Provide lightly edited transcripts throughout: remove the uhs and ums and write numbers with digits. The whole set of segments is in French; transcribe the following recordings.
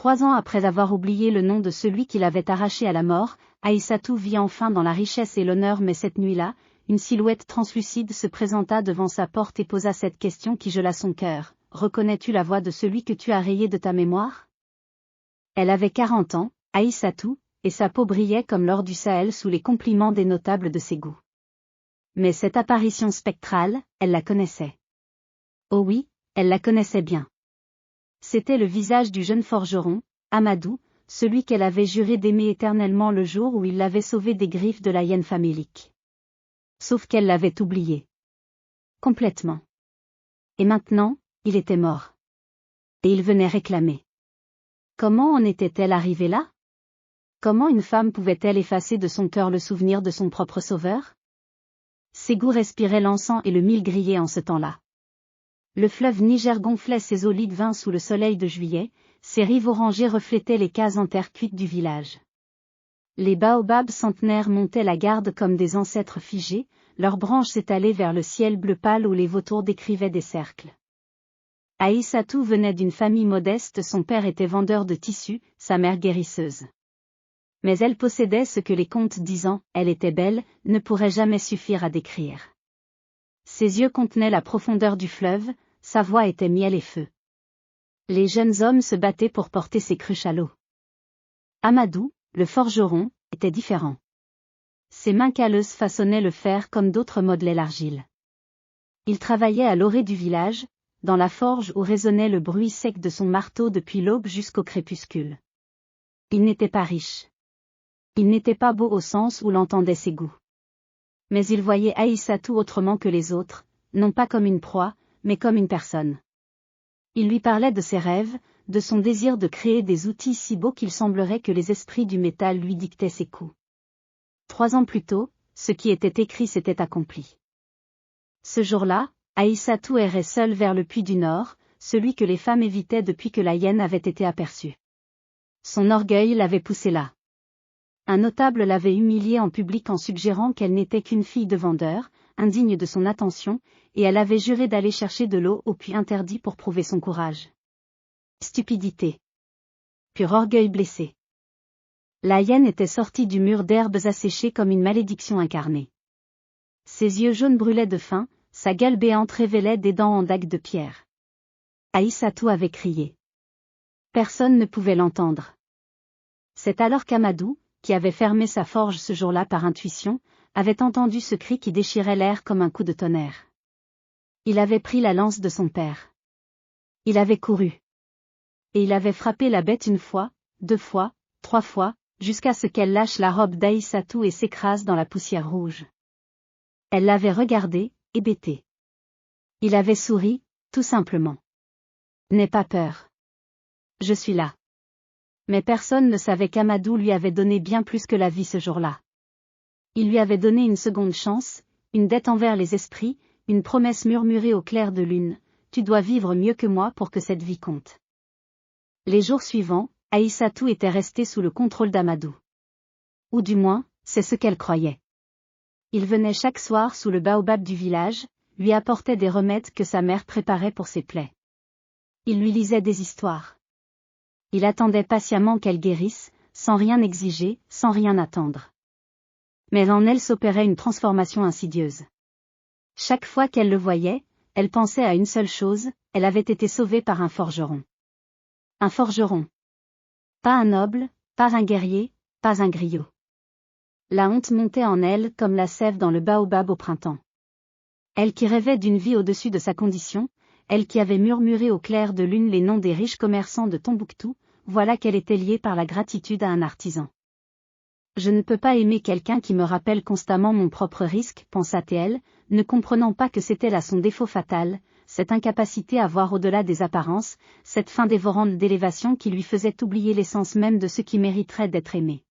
3 ans après avoir oublié le nom de celui qui l'avait arraché à la mort, Aïssatou vit enfin dans la richesse et l'honneur, mais cette nuit-là, une silhouette translucide se présenta devant sa porte et posa cette question qui gela son cœur. Reconnais-tu la voix de celui que tu as rayé de ta mémoire? Elle avait 40 ans, Aïssatou, et sa peau brillait comme l'or du Sahel sous les compliments des notables de ses goûts. Mais cette apparition spectrale, elle la connaissait. Oh oui, elle la connaissait bien. C'était le visage du jeune forgeron, Amadou, celui qu'elle avait juré d'aimer éternellement le jour où il l'avait sauvé des griffes de la hyène famélique. Sauf qu'elle l'avait oublié. Complètement. Et maintenant, il était mort. Et il venait réclamer. Comment en était-elle arrivée là? Comment une femme pouvait-elle effacer de son cœur le souvenir de son propre sauveur? Ses goûts respiraient l'encens et le mil grillé en ce temps-là. Le fleuve Niger gonflait ses eaux lides sous le soleil de juillet, ses rives orangées reflétaient les cases en terre cuite du village. Les baobabs centenaires montaient la garde comme des ancêtres figés, leurs branches s'étalaient vers le ciel bleu pâle où les vautours décrivaient des cercles. Aïssatou venait d'une famille modeste, son père était vendeur de tissus, sa mère guérisseuse. Mais elle possédait ce que les contes disant « elle était belle » ne pourraient jamais suffire à décrire. Ses yeux contenaient la profondeur du fleuve, sa voix était miel et feu. Les jeunes hommes se battaient pour porter ses cruches à l'eau. Amadou, le forgeron, était différent. Ses mains calleuses façonnaient le fer comme d'autres modelaient l'argile. Il travaillait à l'orée du village, dans la forge où résonnait le bruit sec de son marteau depuis l'aube jusqu'au crépuscule. Il n'était pas riche. Il n'était pas beau au sens où l'entendaient ses goûts. Mais il voyait Aïssatou autrement que les autres, non pas comme une proie, mais comme une personne. Il lui parlait de ses rêves, de son désir de créer des outils si beaux qu'il semblerait que les esprits du métal lui dictaient ses coups. 3 ans plus tôt, ce qui était écrit s'était accompli. Ce jour-là, Aïssatou errait seule vers le puits du Nord, celui que les femmes évitaient depuis que la hyène avait été aperçue. Son orgueil l'avait poussée là. Un notable l'avait humiliée en public en suggérant qu'elle n'était qu'une fille de vendeur, indigne de son attention, et elle avait juré d'aller chercher de l'eau au puits interdit pour prouver son courage. Stupidité. Pur orgueil blessé. La hyène était sortie du mur d'herbes asséchées comme une malédiction incarnée. Ses yeux jaunes brûlaient de faim, sa gueule béante révélait des dents en dagues de pierre. Aïssatou avait crié. Personne ne pouvait l'entendre. C'est alors qu'Amadou, qui avait fermé sa forge ce jour-là par intuition, avait entendu ce cri qui déchirait l'air comme un coup de tonnerre. Il avait pris la lance de son père. Il avait couru. Et il avait frappé la bête 1 fois, 2 fois, 3 fois, jusqu'à ce qu'elle lâche la robe d'Aïssatou et s'écrase dans la poussière rouge. Elle l'avait regardé, hébétée. Il avait souri, tout simplement. N'aie pas peur. Je suis là. Mais personne ne savait qu'Amadou lui avait donné bien plus que la vie ce jour-là. Il lui avait donné une seconde chance, une dette envers les esprits, une promesse murmurée au clair de lune, tu dois vivre mieux que moi pour que cette vie compte. Les jours suivants, Aïssatou était restée sous le contrôle d'Amadou. Ou du moins, c'est ce qu'elle croyait. Il venait chaque soir sous le baobab du village, lui apportait des remèdes que sa mère préparait pour ses plaies. Il lui lisait des histoires. Il attendait patiemment qu'elle guérisse, sans rien exiger, sans rien attendre. Mais en elle s'opérait une transformation insidieuse. Chaque fois qu'elle le voyait, elle pensait à une seule chose, elle avait été sauvée par un forgeron. Un forgeron. Pas un noble, pas un guerrier, pas un griot. La honte montait en elle comme la sève dans le baobab au printemps. Elle qui rêvait d'une vie au-dessus de sa condition, elle qui avait murmuré au clair de lune les noms des riches commerçants de Tombouctou, voilà qu'elle était liée par la gratitude à un artisan. Je ne peux pas aimer quelqu'un qui me rappelle constamment mon propre risque, pensa-t-elle, ne comprenant pas que c'était là son défaut fatal, cette incapacité à voir au-delà des apparences, cette faim dévorante d'élévation qui lui faisait oublier l'essence même de ce qui mériterait d'être aimé.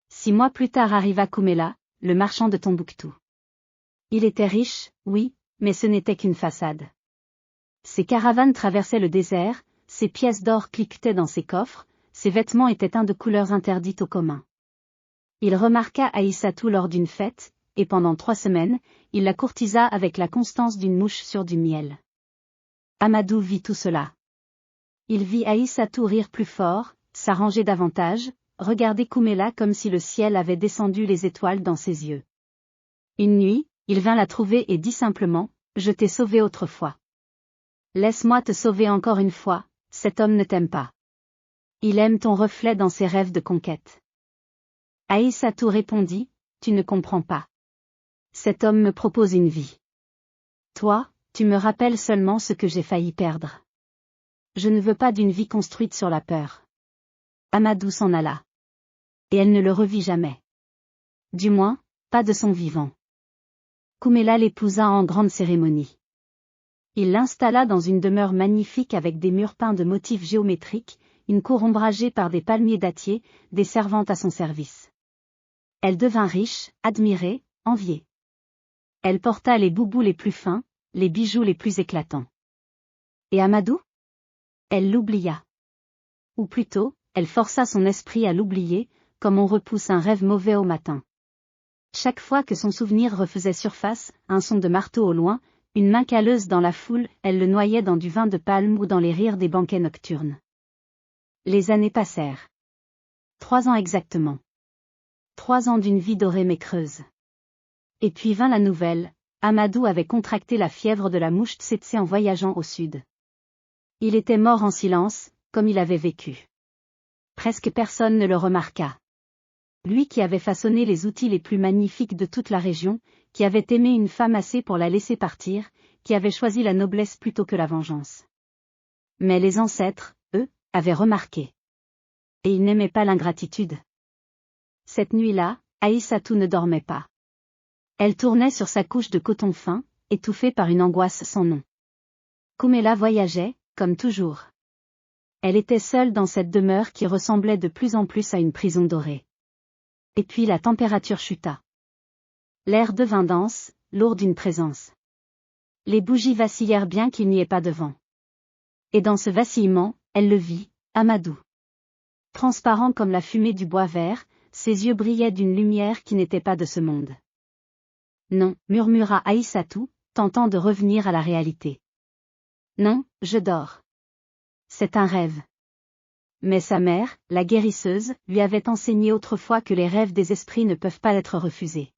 6 mois plus tard arriva Koumela, le marchand de Tombouctou. Il était riche, oui, mais ce n'était qu'une façade. Ses caravanes traversaient le désert, ses pièces d'or cliquetaient dans ses coffres, ses vêtements étaient de couleurs interdites au commun. Il remarqua Aïssatou lors d'une fête, et pendant 3 semaines, il la courtisa avec la constance d'une mouche sur du miel. Amadou vit tout cela. Il vit Aïssatou rire plus fort, s'arranger davantage, regarder Koumela comme si le ciel avait descendu les étoiles dans ses yeux. Une nuit, il vint la trouver et dit simplement, « Je t'ai sauvée autrefois. Laisse-moi te sauver encore une fois, cet homme ne t'aime pas. Il aime ton reflet dans ses rêves de conquête. » Aïssatou répondit, « Tu ne comprends pas. Cet homme me propose une vie. Toi, tu me rappelles seulement ce que j'ai failli perdre. Je ne veux pas d'une vie construite sur la peur. » Amadou s'en alla. Et elle ne le revit jamais. Du moins, pas de son vivant. Koumela l'épousa en grande cérémonie. Il l'installa dans une demeure magnifique avec des murs peints de motifs géométriques, une cour ombragée par des palmiers dattiers, des servantes à son service. Elle devint riche, admirée, enviée. Elle porta les boubous les plus fins, les bijoux les plus éclatants. Et Amadou? Elle l'oublia. Ou plutôt, elle força son esprit à l'oublier, comme on repousse un rêve mauvais au matin. Chaque fois que son souvenir refaisait surface, un son de marteau au loin, une main calleuse dans la foule, elle le noyait dans du vin de palme ou dans les rires des banquets nocturnes. Les années passèrent. 3 ans exactement. 3 ans d'une vie dorée mais creuse. Et puis vint la nouvelle, Amadou avait contracté la fièvre de la mouche tsetse en voyageant au sud. Il était mort en silence, comme il avait vécu. Presque personne ne le remarqua. Lui qui avait façonné les outils les plus magnifiques de toute la région, qui avait aimé une femme assez pour la laisser partir, qui avait choisi la noblesse plutôt que la vengeance. Mais les ancêtres, eux, avaient remarqué. Et ils n'aimaient pas l'ingratitude. Cette nuit-là, Aïssatou ne dormait pas. Elle tournait sur sa couche de coton fin, étouffée par une angoisse sans nom. Koumela voyageait, comme toujours. Elle était seule dans cette demeure qui ressemblait de plus en plus à une prison dorée. Et puis la température chuta. L'air devint dense, lourd d'une présence. Les bougies vacillèrent bien qu'il n'y ait pas de vent. Et dans ce vacillement, elle le vit, Amadou. Transparent comme la fumée du bois vert, ses yeux brillaient d'une lumière qui n'était pas de ce monde. Non, murmura Aïssatou, tentant de revenir à la réalité. Non, je dors. C'est un rêve. Mais sa mère, la guérisseuse, lui avait enseigné autrefois que les rêves des esprits ne peuvent pas être refusés.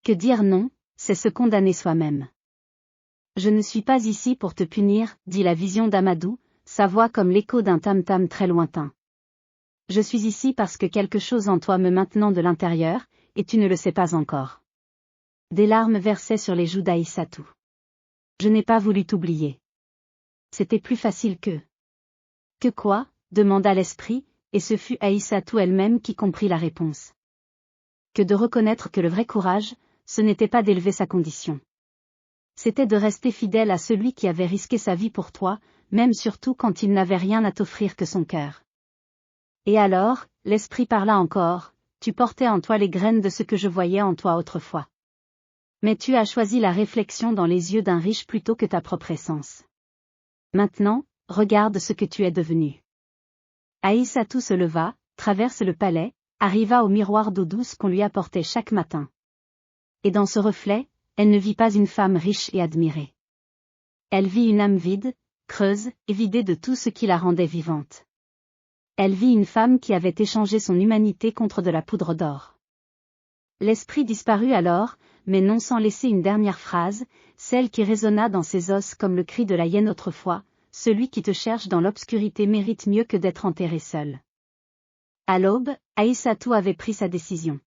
Que dire non, c'est se condamner soi-même. Je ne suis pas ici pour te punir, dit la vision d'Amadou, sa voix comme l'écho d'un tam-tam très lointain. Je suis ici parce que quelque chose en toi me maintenant de l'intérieur, et tu ne le sais pas encore. Des larmes versaient sur les joues d'Aïssatou. Je n'ai pas voulu t'oublier. C'était plus facile que... Que quoi? Demanda l'esprit, et ce fut Aïssatou elle-même qui comprit la réponse. Que de reconnaître que le vrai courage, ce n'était pas d'élever sa condition. C'était de rester fidèle à celui qui avait risqué sa vie pour toi, même surtout quand il n'avait rien à t'offrir que son cœur. Et alors, l'esprit parla encore, tu portais en toi les graines de ce que je voyais en toi autrefois. Mais tu as choisi la réflexion dans les yeux d'un riche plutôt que ta propre essence. Maintenant, regarde ce que tu es devenu. Aïssatou se leva, traverse le palais, arriva au miroir d'eau douce qu'on lui apportait chaque matin. Et dans ce reflet, elle ne vit pas une femme riche et admirée. Elle vit une âme vide, creuse, et vidée de tout ce qui la rendait vivante. Elle vit une femme qui avait échangé son humanité contre de la poudre d'or. L'esprit disparut alors, mais non sans laisser une dernière phrase, celle qui résonna dans ses os comme le cri de la hyène autrefois, celui qui te cherche dans l'obscurité mérite mieux que d'être enterré seul. À l'aube, Aïssatou avait pris sa décision.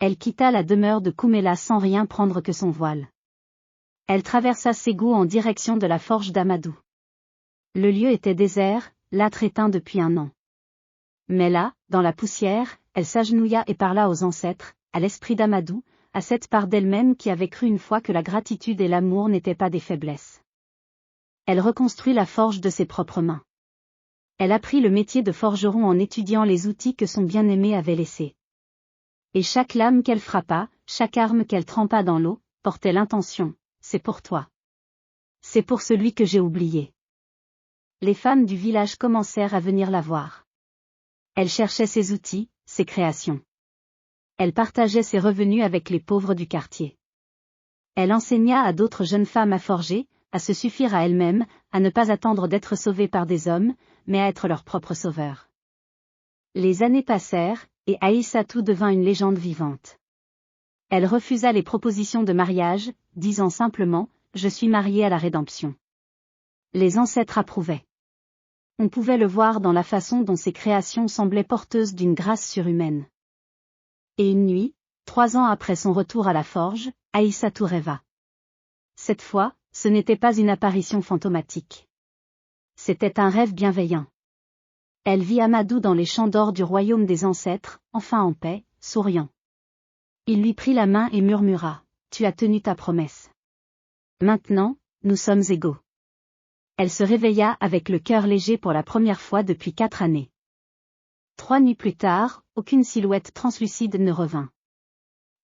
Elle quitta la demeure de Koumela sans rien prendre que son voile. Elle traversa Ségou en direction de la forge d'Amadou. Le lieu était désert, l'âtre éteint depuis 1 an. Mais là, dans la poussière, elle s'agenouilla et parla aux ancêtres, à l'esprit d'Amadou, à cette part d'elle-même qui avait cru une fois que la gratitude et l'amour n'étaient pas des faiblesses. Elle reconstruit la forge de ses propres mains. Elle apprit le métier de forgeron en étudiant les outils que son bien-aimé avait laissés. Et chaque lame qu'elle frappa, chaque arme qu'elle trempa dans l'eau, portait l'intention, c'est pour toi. C'est pour celui que j'ai oublié. Les femmes du village commencèrent à venir la voir. Elle cherchait ses outils, ses créations. Elle partageait ses revenus avec les pauvres du quartier. Elle enseigna à d'autres jeunes femmes à forger, à se suffire à elles-mêmes, à ne pas attendre d'être sauvées par des hommes, mais à être leur propre sauveur. Les années passèrent, et Aïssatou devint une légende vivante. Elle refusa les propositions de mariage, disant simplement « Je suis mariée à la rédemption ». Les ancêtres approuvaient. On pouvait le voir dans la façon dont ses créations semblaient porteuses d'une grâce surhumaine. Et une nuit, 3 ans après son retour à la forge, Aïssatou rêva. Cette fois, ce n'était pas une apparition fantomatique. C'était un rêve bienveillant. Elle vit Amadou dans les champs d'or du royaume des ancêtres, enfin en paix, souriant. Il lui prit la main et murmura « Tu as tenu ta promesse. Maintenant, nous sommes égaux. » Elle se réveilla avec le cœur léger pour la première fois depuis 4 années. 3 nuits plus tard, aucune silhouette translucide ne revint.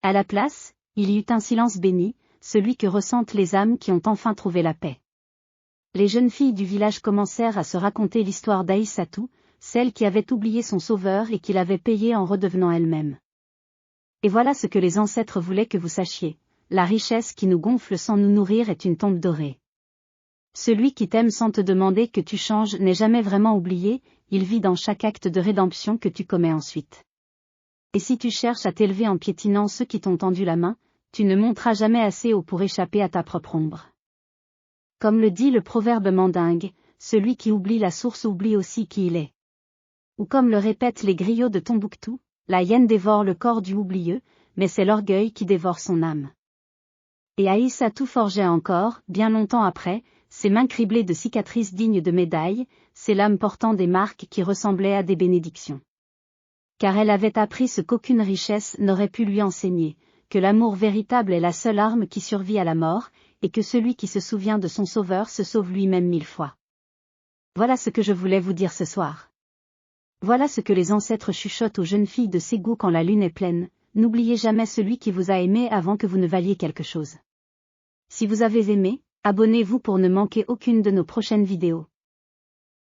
À la place, il y eut un silence béni, celui que ressentent les âmes qui ont enfin trouvé la paix. Les jeunes filles du village commencèrent à se raconter l'histoire d'Aïssatou, celle qui avait oublié son sauveur et qui l'avait payé en redevenant elle-même. Et voilà ce que les ancêtres voulaient que vous sachiez, la richesse qui nous gonfle sans nous nourrir est une tombe dorée. Celui qui t'aime sans te demander que tu changes n'est jamais vraiment oublié, il vit dans chaque acte de rédemption que tu commets ensuite. Et si tu cherches à t'élever en piétinant ceux qui t'ont tendu la main, tu ne monteras jamais assez haut pour échapper à ta propre ombre. Comme le dit le proverbe mandingue, celui qui oublie la source oublie aussi qui il est. Ou comme le répètent les griots de Tombouctou, la hyène dévore le corps du oublieux, mais c'est l'orgueil qui dévore son âme. Et Aïssatou forgeait encore, bien longtemps après, ses mains criblées de cicatrices dignes de médailles, ses lames portant des marques qui ressemblaient à des bénédictions. Car elle avait appris ce qu'aucune richesse n'aurait pu lui enseigner, que l'amour véritable est la seule arme qui survit à la mort, et que celui qui se souvient de son sauveur se sauve lui-même 1000 fois. Voilà ce que je voulais vous dire ce soir. Voilà ce que les ancêtres chuchotent aux jeunes filles de Ségou quand la lune est pleine, n'oubliez jamais celui qui vous a aimé avant que vous ne valiez quelque chose. Si vous avez aimé, abonnez-vous pour ne manquer aucune de nos prochaines vidéos.